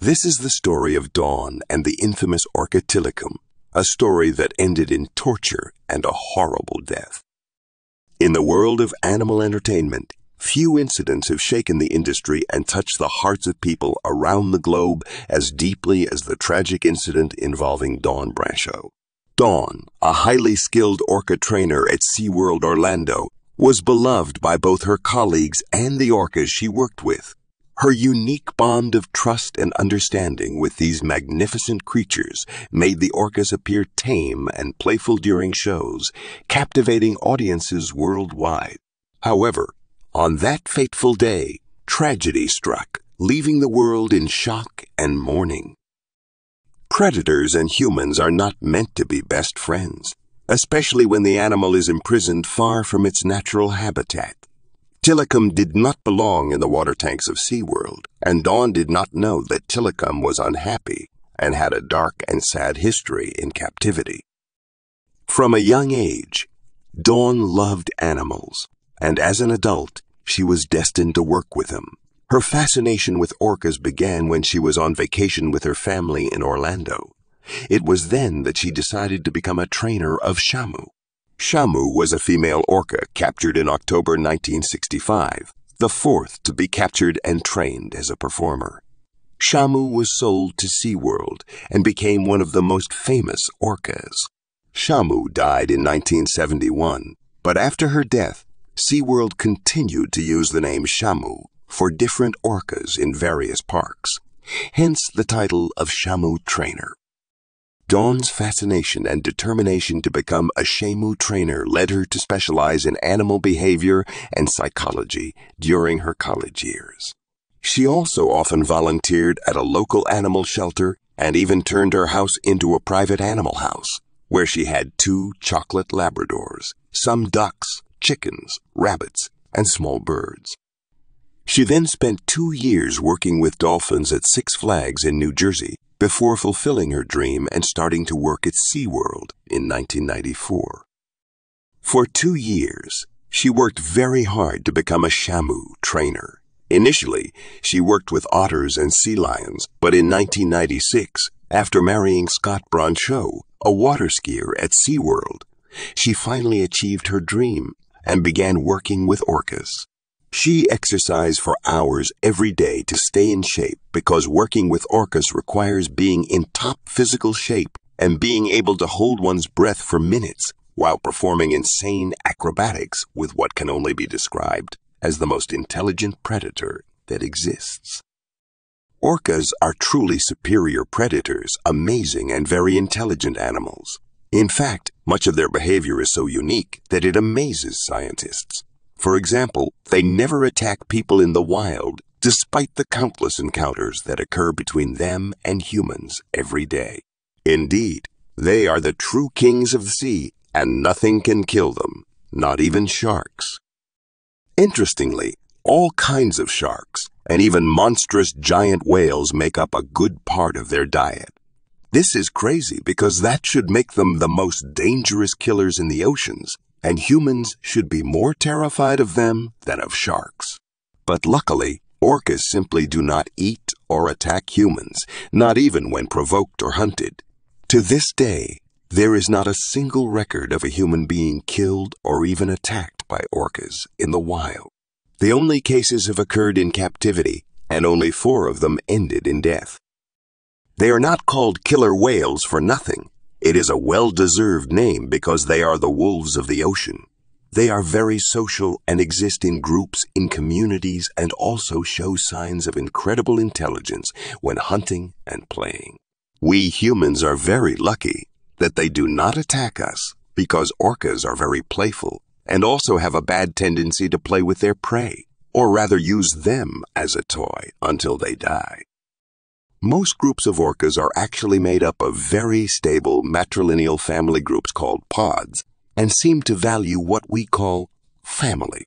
This is the story of Dawn and the infamous Orca Tilikum, a story that ended in torture and a horrible death. In the world of animal entertainment, few incidents have shaken the industry and touched the hearts of people around the globe as deeply as the tragic incident involving Dawn Brancheau. Dawn, a highly skilled orca trainer at SeaWorld Orlando, was beloved by both her colleagues and the orcas she worked with. Her unique bond of trust and understanding with these magnificent creatures made the orcas appear tame and playful during shows, captivating audiences worldwide. However, on that fateful day, tragedy struck, leaving the world in shock and mourning. Predators and humans are not meant to be best friends, especially when the animal is imprisoned far from its natural habitat. Tilikum did not belong in the water tanks of SeaWorld, and Dawn did not know that Tilikum was unhappy and had a dark and sad history in captivity. From a young age, Dawn loved animals, and as an adult, she was destined to work with them. Her fascination with orcas began when she was on vacation with her family in Orlando. It was then that she decided to become a trainer of shamu. Shamu was a female orca captured in October 1965, the fourth to be captured and trained as a performer. Shamu was sold to SeaWorld and became one of the most famous orcas. Shamu died in 1971, but after her death, SeaWorld continued to use the name Shamu for different orcas in various parks, hence the title of Shamu Trainer. Dawn's fascination and determination to become a shamu trainer led her to specialize in animal behavior and psychology during her college years. She also often volunteered at a local animal shelter and even turned her house into a private animal house, where she had 2 chocolate Labradors, some ducks, chickens, rabbits, and small birds. She then spent 2 years working with dolphins at Six Flags in New Jersey before fulfilling her dream and starting to work at SeaWorld in 1994. For 2 years, she worked very hard to become a shamu trainer. Initially, she worked with otters and sea lions, but in 1996, after marrying Dawn Brancheau, a water skier at SeaWorld, she finally achieved her dream and began working with orcas. She exercised for hours every day to stay in shape because working with orcas requires being in top physical shape and being able to hold one's breath for minutes while performing insane acrobatics with what can only be described as the most intelligent predator that exists. Orcas are truly superior predators, amazing and very intelligent animals. In fact, much of their behavior is so unique that it amazes scientists. For example, they never attack people in the wild, despite the countless encounters that occur between them and humans every day. Indeed, they are the true kings of the sea, and nothing can kill them, not even sharks. Interestingly, all kinds of sharks, and even monstrous giant whales make up a good part of their diet. This is crazy because that should make them the most dangerous killers in the oceans, and humans should be more terrified of them than of sharks. But luckily, orcas simply do not eat or attack humans, not even when provoked or hunted. To this day, there is not a single record of a human being killed or even attacked by orcas in the wild. The only cases have occurred in captivity, and only 4 of them ended in death. They are not called killer whales for nothing. It is a well-deserved name because they are the wolves of the ocean. They are very social and exist in groups, in communities, and also show signs of incredible intelligence when hunting and playing. We humans are very lucky that they do not attack us because orcas are very playful and also have a bad tendency to play with their prey, or rather use them as a toy until they die. Most groups of orcas are actually made up of very stable matrilineal family groups called pods and seem to value what we call family.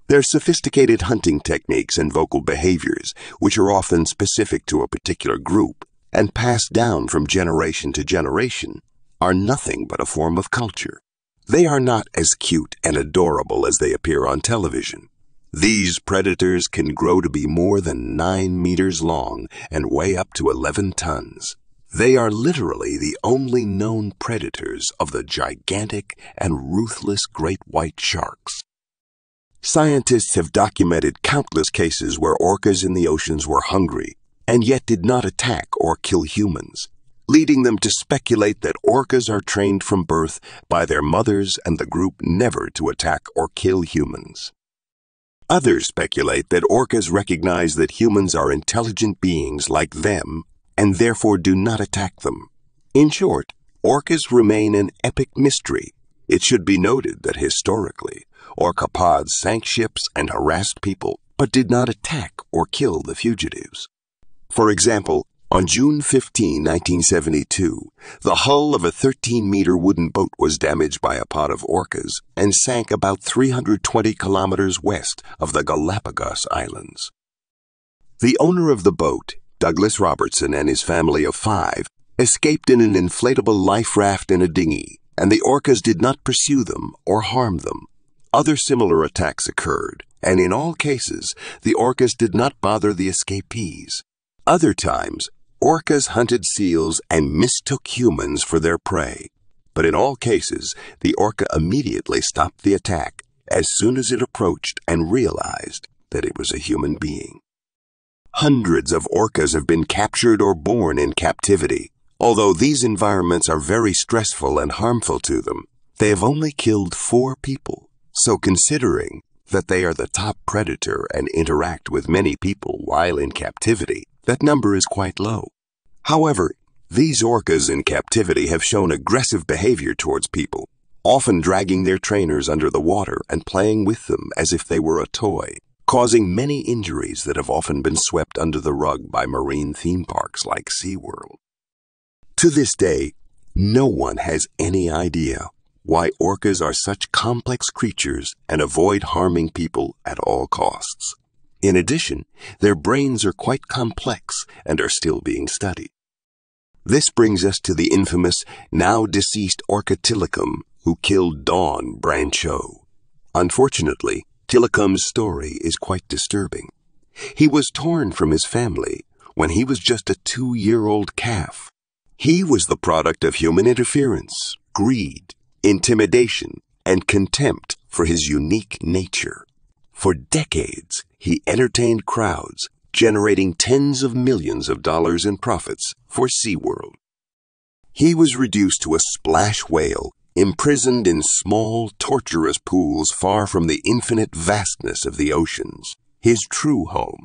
Their sophisticated hunting techniques and vocal behaviors, which are often specific to a particular group and passed down from generation to generation, are nothing but a form of culture. They are not as cute and adorable as they appear on television. These predators can grow to be more than 9 meters long and weigh up to 11 tons. They are literally the only known predators of the gigantic and ruthless great white sharks. Scientists have documented countless cases where orcas in the oceans were hungry and yet did not attack or kill humans, leading them to speculate that orcas are trained from birth by their mothers and the group never to attack or kill humans. Others speculate that orcas recognize that humans are intelligent beings like them and therefore do not attack them. In short, orcas remain an epic mystery. It should be noted that historically, orca pods sank ships and harassed people, but did not attack or kill the fugitives. For example, on June 15, 1972, the hull of a 13-meter wooden boat was damaged by a pod of orcas and sank about 320 kilometers west of the Galapagos Islands. The owner of the boat, Douglas Robertson, and his family of 5, escaped in an inflatable life raft in a dinghy, and the orcas did not pursue them or harm them. Other similar attacks occurred, and in all cases, the orcas did not bother the escapees. Other times, orcas hunted seals and mistook humans for their prey. But in all cases, the orca immediately stopped the attack as soon as it approached and realized that it was a human being. Hundreds of orcas have been captured or born in captivity. Although these environments are very stressful and harmful to them, they have only killed 4 people. So considering that they are the top predator and interact with many people while in captivity, that number is quite low. However, these orcas in captivity have shown aggressive behavior towards people, often dragging their trainers under the water and playing with them as if they were a toy, causing many injuries that have often been swept under the rug by marine theme parks like SeaWorld. To this day, no one has any idea why orcas are such complex creatures and avoid harming people at all costs. In addition, their brains are quite complex and are still being studied. This brings us to the infamous, now deceased orca Tilikum, who killed Dawn Brancheau. Unfortunately, Tilikum's story is quite disturbing. He was torn from his family when he was just a 2-year-old calf. He was the product of human interference, greed, intimidation, and contempt for his unique nature. For decades, he entertained crowds, generating tens of millions of dollars in profits for SeaWorld. He was reduced to a splash whale, imprisoned in small, torturous pools far from the infinite vastness of the oceans, his true home.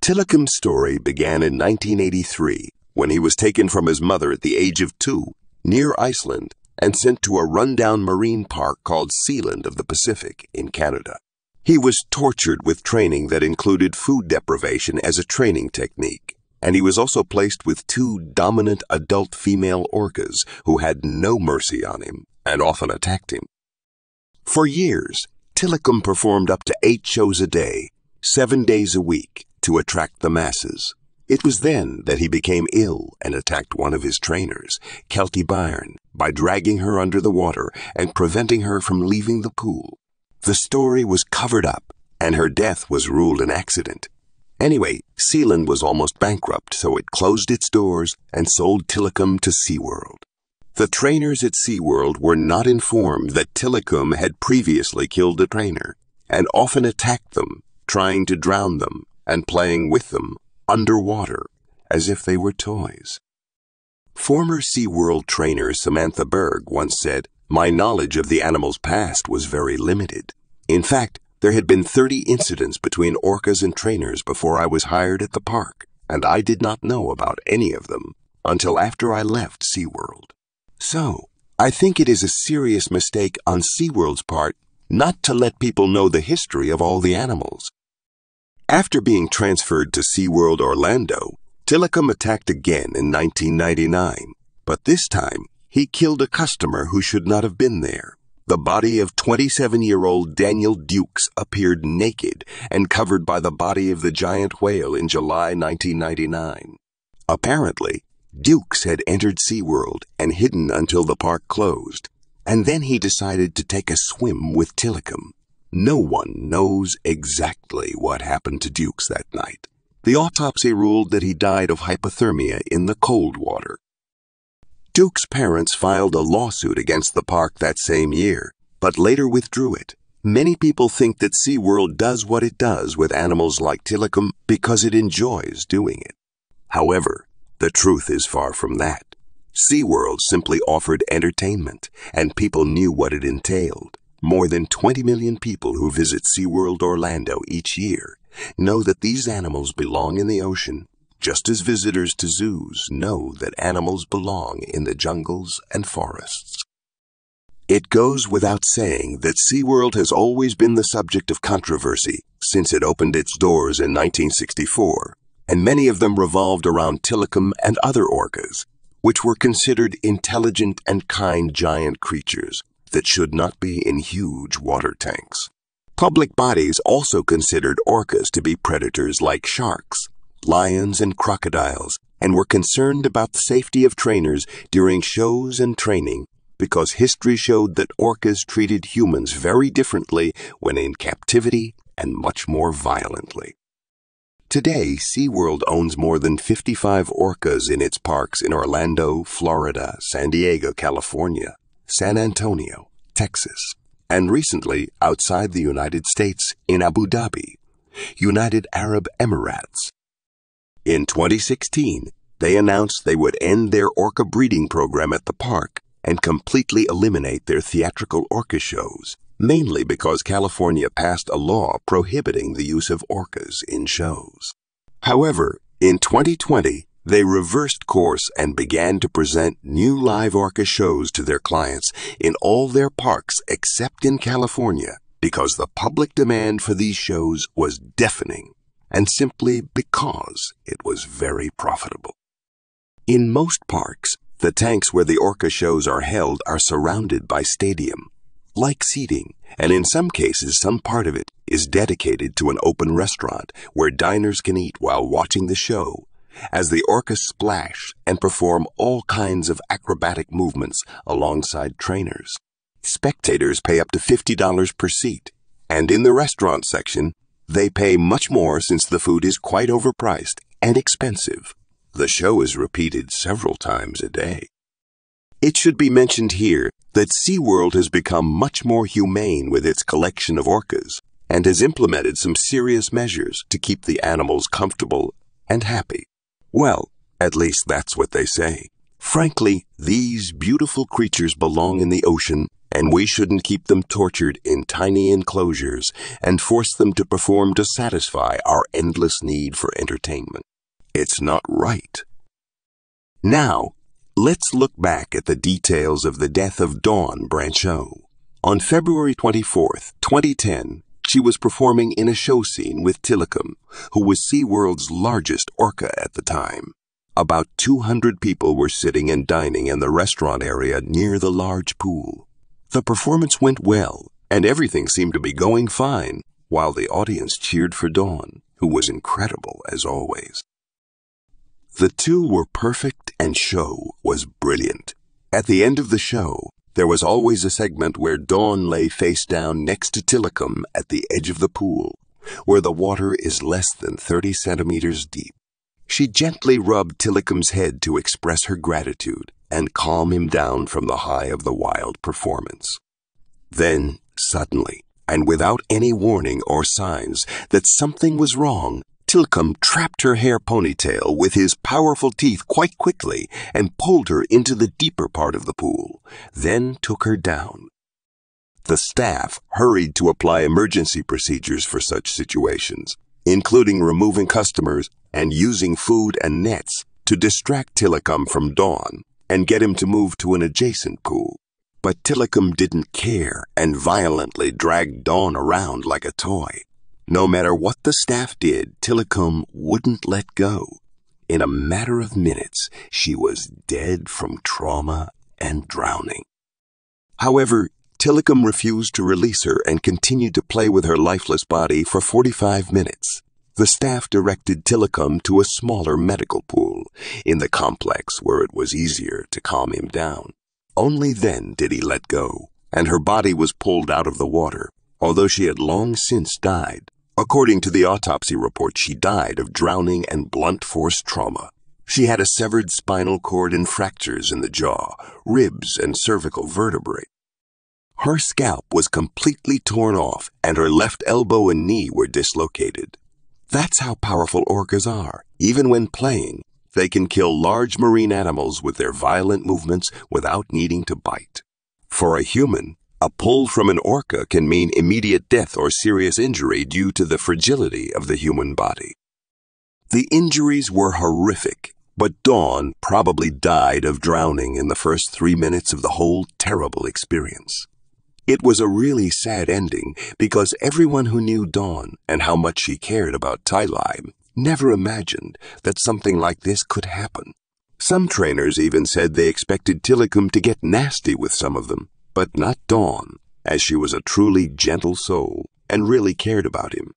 Tilikum's story began in 1983, when he was taken from his mother at the age of 2, near Iceland, and sent to a rundown marine park called Sealand of the Pacific in Canada. He was tortured with training that included food deprivation as a training technique, and he was also placed with 2 dominant adult female orcas who had no mercy on him and often attacked him. For years, Tilikum performed up to 8 shows a day, 7 days a week, to attract the masses. It was then that he became ill and attacked one of his trainers, Kelty Byrne, by dragging her under the water and preventing her from leaving the pool. The story was covered up, and her death was ruled an accident. Anyway, Sealand was almost bankrupt, so it closed its doors and sold Tilikum to SeaWorld. The trainers at SeaWorld were not informed that Tilikum had previously killed a trainer, and often attacked them, trying to drown them and playing with them underwater as if they were toys. Former SeaWorld trainer Samantha Berg once said, "My knowledge of the animal's past was very limited. In fact, there had been 30 incidents between orcas and trainers before I was hired at the park, and I did not know about any of them until after I left SeaWorld." So, I think it is a serious mistake on SeaWorld's part not to let people know the history of all the animals. After being transferred to SeaWorld Orlando, Tilikum attacked again in 1999, but this time he killed a customer who should not have been there. The body of 27-year-old Daniel Dukes appeared naked and covered by the body of the giant whale in July 1999. Apparently, Dukes had entered SeaWorld and hidden until the park closed, and then he decided to take a swim with Tilikum. No one knows exactly what happened to Dukes that night. The autopsy ruled that he died of hypothermia in the cold water. Duke's parents filed a lawsuit against the park that same year, but later withdrew it. Many people think that SeaWorld does what it does with animals like Tilikum because it enjoys doing it. However, the truth is far from that. SeaWorld simply offered entertainment, and people knew what it entailed. More than 20 million people who visit SeaWorld Orlando each year know that these animals belong in the ocean, just as visitors to zoos know that animals belong in the jungles and forests. It goes without saying that SeaWorld has always been the subject of controversy since it opened its doors in 1964, and many of them revolved around Tilikum and other orcas, which were considered intelligent and kind giant creatures that should not be in huge water tanks. Public bodies also considered orcas to be predators like sharks, lions, and crocodiles, and were concerned about the safety of trainers during shows and training because history showed that orcas treated humans very differently when in captivity and much more violently. Today, SeaWorld owns more than 55 orcas in its parks in Orlando, Florida, San Diego, California, San Antonio, Texas, and recently outside the United States in Abu Dhabi, United Arab Emirates. In 2016, they announced they would end their orca breeding program at the park and completely eliminate their theatrical orca shows, mainly because California passed a law prohibiting the use of orcas in shows. However, in 2020, they reversed course and began to present new live orca shows to their clients in all their parks except in California because the public demand for these shows was deafening and simply because it was very profitable. In most parks, the tanks where the orca shows are held are surrounded by stadium-like seating, and in some cases, some part of it is dedicated to an open restaurant where diners can eat while watching the show, as the orcas splash and perform all kinds of acrobatic movements alongside trainers. Spectators pay up to $50 per seat, and in the restaurant section, they pay much more since the food is quite overpriced and expensive. The show is repeated several times a day. It should be mentioned here that SeaWorld has become much more humane with its collection of orcas and has implemented some serious measures to keep the animals comfortable and happy. Well, at least that's what they say. Frankly, these beautiful creatures belong in the ocean, and we shouldn't keep them tortured in tiny enclosures and force them to perform to satisfy our endless need for entertainment. It's not right. Now, let's look back at the details of the death of Dawn Brancheau. On February 24, 2010, she was performing in a show scene with Tilikum, who was SeaWorld's largest orca at the time. About 200 people were sitting and dining in the restaurant area near the large pool. The performance went well, and everything seemed to be going fine, while the audience cheered for Dawn, who was incredible as always. The two were perfect and show was brilliant. At the end of the show, there was always a segment where Dawn lay face down next to Tilikum at the edge of the pool, where the water is less than 30 centimeters deep. She gently rubbed Tilikum's head to express her gratitude and calm him down from the high of the wild performance. Then, suddenly, and without any warning or signs that something was wrong, Tilikum trapped her hair ponytail with his powerful teeth quite quickly and pulled her into the deeper part of the pool, then took her down. The staff hurried to apply emergency procedures for such situations, including removing customers and using food and nets to distract Tilikum from Dawn and get him to move to an adjacent pool. But Tilikum didn't care and violently dragged Dawn around like a toy. No matter what the staff did, Tilikum wouldn't let go. In a matter of minutes, she was dead from trauma and drowning. However, Tilikum refused to release her and continued to play with her lifeless body for 45 minutes. The staff directed Tilikum to a smaller medical pool in the complex where it was easier to calm him down. Only then did he let go, and her body was pulled out of the water, although she had long since died. According to the autopsy report, she died of drowning and blunt force trauma. She had a severed spinal cord and fractures in the jaw, ribs, and cervical vertebrae. Her scalp was completely torn off, and her left elbow and knee were dislocated. That's how powerful orcas are. Even when playing, they can kill large marine animals with their violent movements without needing to bite. For a human, a pull from an orca can mean immediate death or serious injury due to the fragility of the human body. The injuries were horrific, but Dawn probably died of drowning in the first 3 minutes of the whole terrible experience. It was a really sad ending because everyone who knew Dawn and how much she cared about Tilikum never imagined that something like this could happen. Some trainers even said they expected Tilikum to get nasty with some of them, but not Dawn, as she was a truly gentle soul and really cared about him.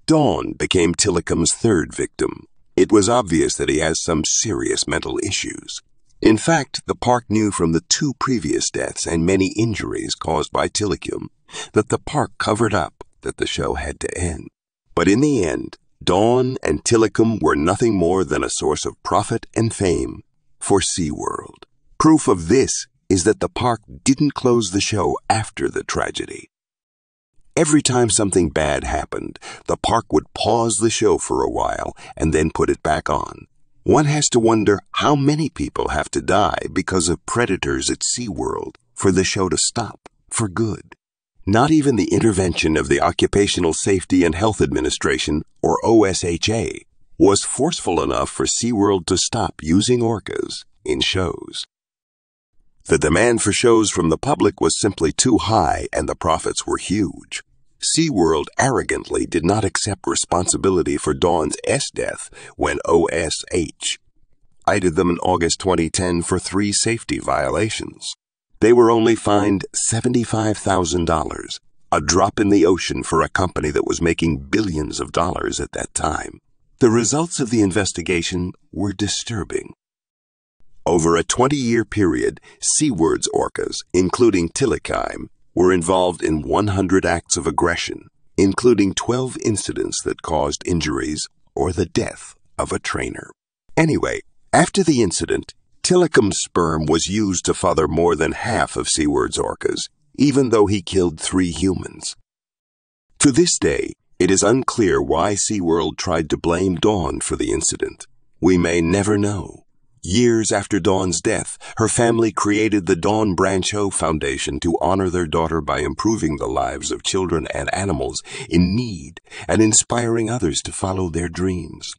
Dawn became Tilikum's third victim. It was obvious that he has some serious mental issues. In fact, the park knew from the 2 previous deaths and many injuries caused by Tilikum that the park covered up that the show had to end. But in the end, Dawn and Tilikum were nothing more than a source of profit and fame for SeaWorld. Proof of this is that the park didn't close the show after the tragedy. Every time something bad happened, the park would pause the show for a while and then put it back on. One has to wonder how many people have to die because of predators at SeaWorld for the show to stop for good. Not even the intervention of the Occupational Safety and Health Administration, or OSHA, was forceful enough for SeaWorld to stop using orcas in shows. The demand for shows from the public was simply too high and the profits were huge. SeaWorld arrogantly did not accept responsibility for Dawn's death when OSH cited them in August 2010 for 3 safety violations. They were only fined $75,000, a drop in the ocean for a company that was making billions of dollars at that time. The results of the investigation were disturbing. Over a 20-year period, SeaWorld's orcas, including Tilikum, were involved in 100 acts of aggression, including 12 incidents that caused injuries or the death of a trainer. Anyway, after the incident, Tilikum's sperm was used to father more than half of SeaWorld's orcas, even though he killed 3 humans. To this day, it is unclear why SeaWorld tried to blame Dawn for the incident. We may never know. Years after Dawn's death, her family created the Dawn Brancheau Foundation to honor their daughter by improving the lives of children and animals in need and inspiring others to follow their dreams.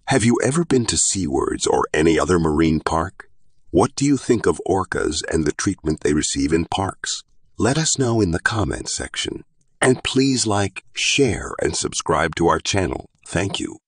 Have you ever been to SeaWorld or any other marine park? What do you think of orcas and the treatment they receive in parks? Let us know in the comments section. And please like, share, and subscribe to our channel. Thank you.